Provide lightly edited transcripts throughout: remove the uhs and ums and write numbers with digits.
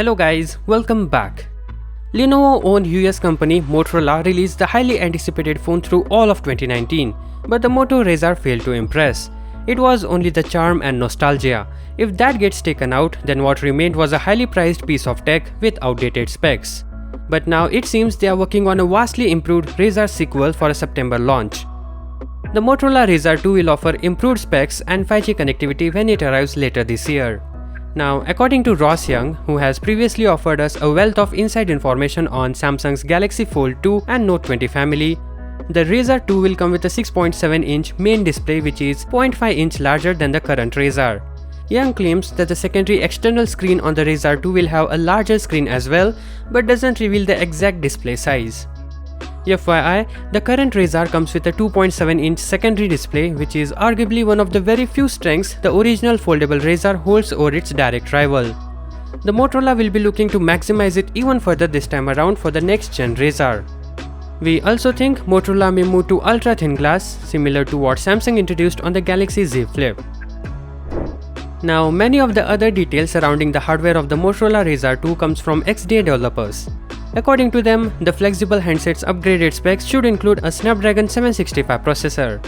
Hello guys, welcome back. Lenovo-owned US company Motorola released the highly anticipated phone through all of 2019, but the Moto Razr failed to impress. It was only the charm and nostalgia. If that gets taken out, then what remained was a highly priced piece of tech with outdated specs. But now it seems they are working on a vastly improved Razr sequel for a September launch. The Motorola Razr 2 will offer improved specs and 5G connectivity when it arrives later this year. Now, according to Ross Young, who has previously offered us a wealth of inside information on Samsung's Galaxy Fold 2 and Note 20 family, the Razr 2 will come with a 6.7-inch main display which is 0.5 inch larger than the current Razr. Young claims that the secondary external screen on the Razr 2 will have a larger screen as well, but doesn't reveal the exact display size. FYI, the current Razr comes with a 2.7-inch secondary display, which is arguably one of the very few strengths the original foldable Razr holds over its direct rival. The Motorola will be looking to maximize it even further this time around for the next gen Razr. We also think Motorola may move to ultra thin glass, similar to what Samsung introduced on the Galaxy Z Flip. Now, many of the other details surrounding the hardware of the Motorola Razr 2 comes from XDA developers. According to them, the flexible handset's upgraded specs should include a Snapdragon 765 processor.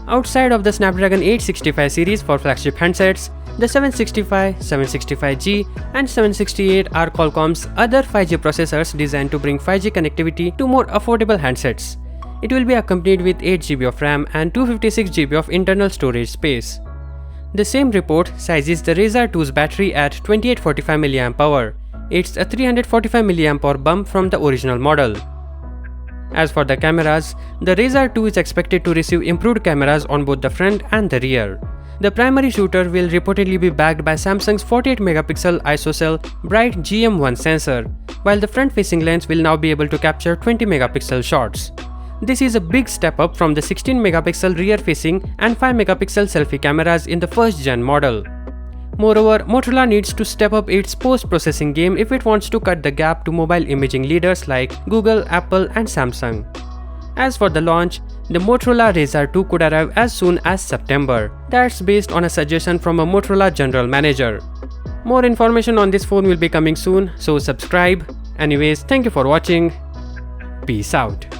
Outside of the Snapdragon 865 series for flagship handsets, the 765, 765G and 768 are Qualcomm's other 5G processors designed to bring 5G connectivity to more affordable handsets. It will be accompanied with 8GB of RAM and 256GB of internal storage space. The same report sizes the Razr 2's battery at 2845 mAh. It's a 345 mAh bump from the original model. As for the cameras, the Razr 2 is expected to receive improved cameras on both the front and the rear. The primary shooter will reportedly be backed by Samsung's 48MP ISOCELL Bright GM1 sensor, while the front-facing lens will now be able to capture 20MP shots. This is a big step up from the 16MP rear-facing and 5MP selfie cameras in the first-gen model. Moreover, Motorola needs to step up its post-processing game if it wants to cut the gap to mobile imaging leaders like Google, Apple and Samsung. As for the launch, the Motorola Razr 2 could arrive as soon as September. That's based on a suggestion from a Motorola general manager. More information on this phone will be coming soon, so subscribe. Anyways, thank you for watching. Peace out.